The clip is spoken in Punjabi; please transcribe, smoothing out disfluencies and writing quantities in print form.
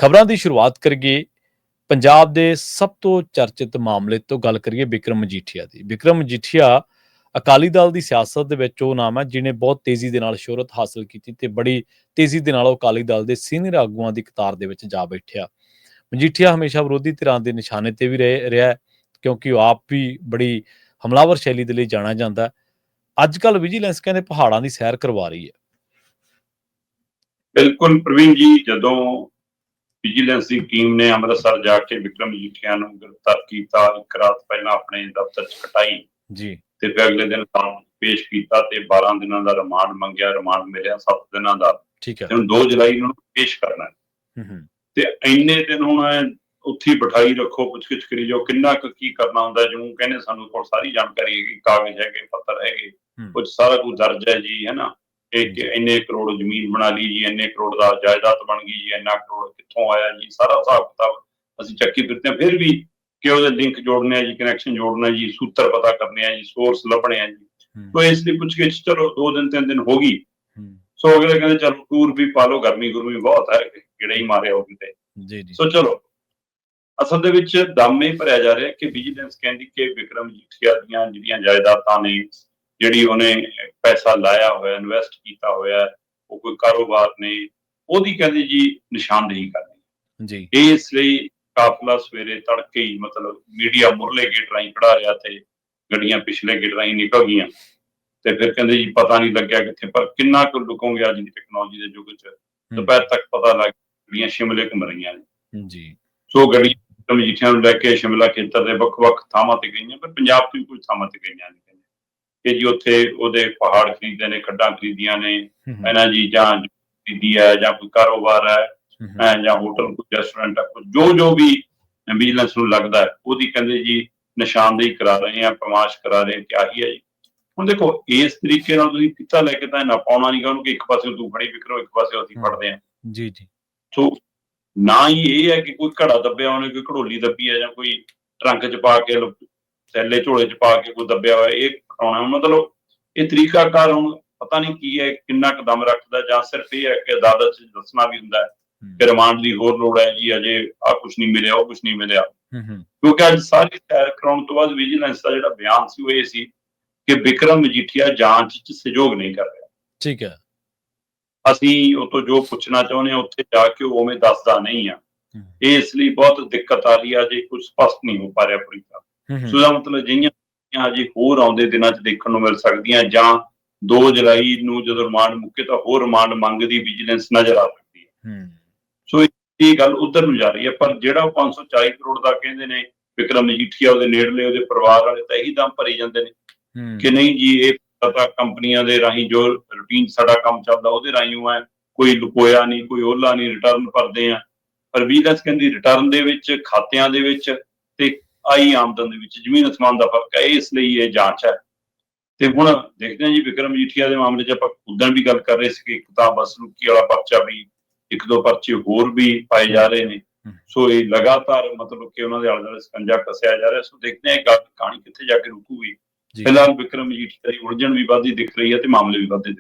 ਖਬਰਾਂ ਦੀ ਸ਼ੁਰੂਆਤ ਕਰੀਏ ਪੰਜਾਬ ਦੇ ਸਭ ਤੋਂ ਚਰਚਿਤ ਮਾਮਲੇ ਤੋਂ ਗੱਲ ਕਰੀਏ ਬਿਕਰਮ ਮਜੀਠੀਆ ਦੀ। ਬਿਕਰਮ ਮਜੀਠੀਆ ਅਕਾਲੀ ਦਲ ਦੀ ਸਿਆਸਤ ਦੇ ਵਿੱਚ ਉਹ ਨਾਮ ਹੈ ਜਿਹਨੇ ਬਹੁਤ ਤੇਜ਼ੀ ਦੇ ਨਾਲ ਸ਼ੋਹਰਤ ਹਾਸਲ ਕੀਤੀ ਤੇ ਬੜੀ ਤੇਜ਼ੀ ਦੇ ਨਾਲ ਉਹ ਅਕਾਲੀ ਦਲ ਦੇ ਸੀਨੀਅਰ ਆਗੂਆਂ ਦੀ ਕਤਾਰ ਦੇ ਵਿੱਚ ਜਾ ਬੈਠਿਆ। ਮਜੀਠੀਆ ਹਮੇਸ਼ਾ ਵਿਰੋਧੀ ਧਿਰਾਂ ਦੇ ਨਿਸ਼ਾਨੇ ਤੇ ਵੀ ਰਿਹਾ ਹੈ, ਕਿਉਂਕਿ ਉਹ ਆਪ ਵੀ ਬੜੀ ਹਮਲਾਵਰ ਸ਼ੈਲੀ ਦੇ ਲਈ ਜਾਣਿਆ ਜਾਂਦਾ ਹੈ। ਅੱਜ ਕੱਲ੍ਹ ਵਿਜੀਲੈਂਸ ਕਹਿੰਦੇ ਪਹਾੜਾਂ ਦੀ ਸੈਰ ਕਰਵਾ ਰਹੀ ਹੈ। ਬਿਲਕੁਲ ਪ੍ਰਵੀਨ ਜੀ, ਜਦੋਂ ਵਿਜੀਲੈਂਸ ਦੀ ਟੀਮ ਨੇ ਅੰਮ੍ਰਿਤਸਰ ਜਾ ਕੇ ਵਿਕਰਮ ਮਜੀਠੀਆ ਨੂੰ ਗ੍ਰਿਫਤਾਰ ਕੀਤਾ, ਇੱਕ ਰਾਤ ਪਹਿਲਾਂ ਆਪਣੇ ਦਫ਼ਤਰ 'ਚ ਕਟਾਈ ਜੀ ਤੇ ਫਿਰ ਅਗਲੇ ਦਿਨ ਪੇਸ਼ ਕੀਤਾ ਤੇ 12 ਦਿਨਾਂ ਦਾ ਰਿਮਾਂਡ ਮੰਗਿਆ। ਰਿਮਾਂਡ ਮਿਲਿਆ 7 ਦਿਨਾਂ ਦਾ ਠੀਕ ਹੈ। ਤੇ ਹੁਣ 2 ਜੁਲਾਈ ਨੂੰ ਪੇਸ਼ ਕਰਨਾ ਹੂੰ ਤੇ ਇੰਨੇ ਦਿਨ ਹੁਣ ਉੱਥੇ ਬਿਠਾਈ ਰੱਖੋ, ਪੁੱਛਗਿੱਛ ਕਰੀ ਜਾਓ, ਕਿੰਨਾ ਕੁ ਕੀ ਕਰਨਾ ਹੁੰਦਾ। ਜਿਉਂ ਕਹਿੰਦੇ ਸਾਨੂੰ ਕੋਲ ਸਾਰੀ ਜਾਣਕਾਰੀ ਹੈਗੀ, ਕਾਗਜ਼ ਹੈਗੇ, ਪੱਤਰ ਹੈਗੇ, ਕੁਝ ਸਾਰਾ ਕੁਝ ਦਰਜ ਹੈ ਜੀ, ਹੈ ਨਾ। ਇੰਨੇ ਕਰੋੜ ਜ਼ਮੀਨ ਬਣਾ ਲਈ ਜੀ, ਇੰਨੇ ਕਰੋੜ ਦਾ ਜਾਇਦਾਦ ਬਣ ਗਈ ਜੀ, ਇੰਨਾ ਕਰੋੜ ਕਿੱਥੋਂ ਆਇਆ ਜੀ, ਸਾਰਾ ਹਿਸਾਬ ਕਿਤਾਬ ਅਸੀਂ ਚੱਕੀ ਫਿਰਦੇ ਹਾਂ। ਫਿਰ ਵੀ ਕਿ ਉਹਦੇ ਲਿੰਕ ਜੋੜਨੇ ਆ ਜੀ, ਕਨੈਕਸ਼ਨ ਜੋੜਨਾ ਜੀ, ਸੂਤਰ ਪਤਾ ਕਰਨੇ ਆ ਜੀ, ਸੋਰਸ ਲੱਭਣੇ ਆ ਜੀ। ਤੋ ਇਸ ਲਈ ਪੁੱਛਗਿੱਛ ਚਲੋ 2 ਦਿਨ 3 ਦਿਨ ਹੋ ਗਈ। ਸੋ ਅਗਲੇ ਕਹਿੰਦੇ ਚਲੋ ਟੂਰ ਵੀ ਪਾ ਲਓ, ਗਰਮੀ ਗੁਰਮੀ ਬਹੁਤ ਹੈ, ਕਿਹੜੇ ਹੀ ਮਾਰਿਆ ਉਹ ਕਿਤੇ। ਸੋ ਚਲੋ ਅਸਲ ਦੇ ਵਿੱਚ ਦਮ ਇਹ ਭਰਿਆ ਜਾ ਰਿਹਾ ਕਿ ਵਿਜੀਲੈਂਸ ਕਹਿੰਦੀ ਕਿ ਵਿਕਰਮ ਮਜੀਠੀਆ ਦੀਆਂ ਜਿਹੜੀਆਂ ਜਾਇਦਾਦਾਂ ਨੇ, ਜਿਹੜੀ ਉਹਨੇ ਪੈਸਾ ਲਾਇਆ ਹੋਇਆ, ਇਨਵੈਸਟ ਕੀਤਾ ਹੋਇਆ, ਉਹ ਕੋਈ ਕਾਰੋਬਾਰ ਨੇ, ਉਹਦੀ ਕਹਿੰਦੇ ਜੀ ਨਿਸ਼ਾਨਦੇਹੀ ਕਰਨੀ ਜੀ। ਇਸ ਲਈ ਕਾਫਲਾ ਸਵੇਰੇ ਤੜਕੇ ਹੀ ਮਤਲਬ ਮੀਡੀਆ ਮੁਰਲੇ ਗੇਟ ਰਾਹੀਂ ਖੜਾ ਰਿਹਾ ਤੇ ਗੱਡੀਆਂ ਪਿਛਲੇ ਗੇਟ ਰਾਹੀਂ ਨਿਕਲ ਗਈਆਂ ਤੇ ਫਿਰ ਕਹਿੰਦੇ ਜੀ ਪਤਾ ਨਹੀਂ ਲੱਗਿਆ ਕਿੱਥੇ। ਪਰ ਕਿੰਨਾ ਕੁ ਲੁਕੋਗੇ ਅੱਜ ਦੀ ਟੈਕਨੋਲੋਜੀ ਦੇ ਯੁੱਗ 'ਚ, ਦੁਪਹਿਰ ਤੱਕ ਪਤਾ ਲੱਗ ਗੱਡੀਆਂ ਸ਼ਿਮਲੇ ਘੁੰਮ ਰਹੀਆਂ ਨੇ ਜੀ। ਸੋ ਗੱਡੀਆਂ ਮਜੀਠੀਆ ਨੂੰ ਲੈ ਕੇ ਸ਼ਿਮਲਾ ਖੇਤਰ ਦੇ ਵੱਖ-ਵੱਖ ਥਾਵਾਂ ਤੇ ਗਈਆਂ, ਪਰ ਪੰਜਾਬ ਤੋਂ ਵੀ ਕੁਝ ਥਾਵਾਂ ਤੇ ਗਈਆਂ ਨੇ ਕਿ ਜੀ ਉੱਥੇ ਉਹਦੇ ਪਹਾੜ ਖਰੀਦੇ ਨੇ, ਖੱਡਾਂ ਖਰੀਦੀਆਂ ਨੇ, ਇਹਨਾਂ ਜੀ ਜਾਂ ਖਰੀਦੀ ਹੈ ਜਾਂ ਕੋਈ ਕਾਰੋਬਾਰ ਹੈ ਜਾਂ ਹੋਟਲ, ਕੋਈ ਰੈਸਟੋਰੈਂਟ ਹੈ, ਜੋ ਵੀ ਵਿਜੀਲੈਂਸ ਨੂੰ ਲੱਗਦਾ ਹੈ ਉਹਦੀ ਕਹਿੰਦੇ ਜੀ ਨਿਸ਼ਾਨਦੇਹੀ ਕਰਾ ਰਹੇ ਆ, ਪਰਮਾਸ਼ ਕਰਾ ਰਹੇ ਕਿ ਆਹੀ ਹੈ ਜੀ। ਹੁਣ ਦੇਖੋ ਇਸ ਤਰੀਕੇ ਨਾਲ ਤੁਸੀਂ ਕਿੱਤਾ ਲੈ ਕੇ ਤਾਂ ਨਾ ਪਾਉਣਾ ਨਹੀਂ ਗਾ ਉਹਨੂੰ ਕਿ ਇੱਕ ਪਾਸੇ ਤੂੰ ਫੜੀ ਵਿਕਰੋ, ਇੱਕ ਪਾਸੇ ਅਸੀਂ ਫੜਦੇ ਹਾਂ ਜੀ ਜੀ। ਸੋ ਨਾ ਹੀ ਇਹ ਹੈ ਕਿ ਕੋਈ ਘੜਾ ਦੱਬਿਆ ਉਹਨੇ, ਕੋਈ ਘੜੋਲੀ ਦੱਬੀ ਹੈ, ਜਾਂ ਕੋਈ ਟਰੰਕ 'ਚ ਪਾ ਕੇ ਥੈਲੇ ਝੋਲੇ 'ਚ ਪਾ ਕੇ ਕੋਈ ਦੱਬਿਆ ਹੋਇਆ, ਇਹ ਕਰਾਉਣਾ। ਮਤਲਬ ਇਹ ਤਰੀਕਾਕਾਰ ਹੁਣ ਪਤਾ ਨਹੀਂ ਕੀ ਹੈ, ਕਿੰਨਾ ਕੁ ਦਮ ਰੱਖਦਾ, ਜਾਂ ਸਿਰਫ ਇਹ ਹੈ ਕਿ ਅਦਾਲਤ 'ਚ ਦੱਸਣਾ ਵੀ ਹੁੰਦਾ ਕਿ ਰਿਮਾਂਡ ਦੀ ਹੋਰ ਲੋੜ ਹੈ ਜੀ, ਅਜੇ ਆਹ ਕੁਛ ਨਹੀਂ ਮਿਲਿਆ, ਉਹ ਕੁਛ ਨਹੀਂ ਮਿਲਿਆ। ਕਿਉਂਕਿ ਅੱਜ ਸਾਰੀ ਸੈਰ ਕਰਾਉਣ ਤੋਂ ਬਾਅਦ ਵਿਜੀਲੈਂਸ ਦਾ ਜਿਹੜਾ ਬਿਆਨ ਸੀ ਉਹ ਇਹ ਸੀ ਕਿ ਵਿਕਰਮ ਮਜੀਠੀਆ ਜਾਂਚ 'ਚ ਸਹਿਯੋਗ ਨਹੀਂ ਕਰ ਰਿਹਾ। ਠੀਕ ਹੈ। ਅਸੀਂ ਉਹ ਤੋਂ ਜੋ ਪੁੱਛਣਾ ਚਾਹੁੰਦੇ ਹਾਂ ਉੱਥੇ ਜਾ ਕੇ ਉਹ ਉਵੇਂ ਦੱਸਦਾ ਨਹੀਂ ਆ। ਇਸ ਲਈ ਬਹੁਤ ਦਿੱਕਤ ਆ ਰਹੀ ਆ, ਜੇ ਕੁਝ ਸਪਸ਼ਟ ਨਹੀਂ ਹੋ ਪਾ ਰਿਹਾ ਪੂਰੀ ਤਰ੍ਹਾਂ। ਸੋ ਇਹਦਾ ਮਤਲਬ ਜਿਹੀਆਂ ਹਜੇ ਹੋਰ ਆਉਂਦੇ ਦਿਨਾਂ 'ਚ ਦੇਖਣ ਨੂੰ ਮਿਲ ਸਕਦੀਆਂ, ਜਾਂ 2 ਜੁਲਾਈ ਨੂੰ ਜਦੋਂ ਰਿਮਾਂਡ ਮੁੱਕੇ ਤਾਂ ਹੋਰ ਰਿਮਾਂਡ ਮੰਗਦੀ ਵਿਜੀਲੈਂਸ ਨਜ਼ਰ ਆ ਸਕਦੀ ਹੈ। ਸੋ ਇਹ ਗੱਲ ਉਧਰ ਨੂੰ ਜਾ ਰਹੀ ਹੈ। ਪਰ ਜਿਹੜਾ ਉਹ 540 ਕਰੋੜ ਦਾ ਕਹਿੰਦੇ ਨੇ ਵਿਕਰਮ ਮਜੀਠੀਆ, ਉਹਦੇ ਨੇੜਲੇ, ਉਹਦੇ ਪਰਿਵਾਰ ਵਾਲੇ ਤਾਂ ਇਹੀ ਦਮ ਭਰੀ ਜਾਂਦੇ ਨੇ ਕਿ ਨਹੀਂ ਜੀ, ਇਹ ਪਤਾ ਕੰਪਨੀਆਂ ਦੇ ਰਾਹੀਂ ਜੋ ਰੂਟੀਨ ਸਾਡਾ ਕੰਮ ਚੱਲਦਾ ਉਹਦੇ ਰਾਹੀਂ ਉਹ ਹੈ, ਕੋਈ ਲੁਕੋਇਆ ਨਹੀਂ, ਕੋਈ ਓਹਲਾ ਨਹੀਂ, ਰਿਟਰਨ ਭਰਦੇ ਆ। ਪਰ ਵਿਜੀਲੈਂਸ ਕਹਿੰਦੀ ਰਿਟਰਨ ਦੇ ਵਿੱਚ, ਖਾਤਿਆਂ ਦੇ ਵਿੱਚ ਤੇ ਆਈ ਆਮਦਨ ਦੇ ਵਿੱਚ ਜ਼ਮੀਨ ਅਸਮਾਨ ਦਾ ਫਰਕ ਹੈ। ਇਸ ਲਈ ਇਹ ਜਾਂਚ ਹੈ। ਤੇ ਹੁਣ ਦੇਖਦੇ ਹਾਂ ਜੀ ਵਿਕਰਮ ਮਜੀਠੀਆ ਦੇ ਮਾਮਲੇ 'ਚ ਆਪਾਂ ਉਦੋਂ ਵੀ ਗੱਲ ਕਰ ਰਹੇ ਸੀ ਕਿ ਇੱਕ ਤਾਂ ਬਦਸਲੂਕੀ ਵਾਲਾ ਪਰਚਾ ਵੀ, 1-2 ਪਰਚੇ ਹੋਰ ਵੀ ਪਾਏ ਜਾ ਰਹੇ ਨੇ। ਸੋ ਇਹ ਲਗਾਤਾਰ ਮਤਲਬ ਕਿ ਉਹਨਾਂ ਦੇ ਆਲੇ ਦੁਆਲੇ ਸਕੰਜਾ ਕੱਸਿਆ ਜਾ ਰਿਹਾ। ਸੋ ਦੇਖਦੇ ਹਾਂ ਕਹਾਣੀ ਕਿੱਥੇ ਜਾ ਕੇ ਰੁਕੂਗੀ। ਫਿਲਹਾਲ ਵਿਕਰਮ ਮਜੀਠੀਆ ਦੀ ਉਲਝਣ ਵੀ ਵੱਧਦੀ ਦਿਖ ਰਹੀ ਹੈ ਤੇ ਮਾਮਲੇ ਵੀ ਵੱਧਦੇ ਦਿਖ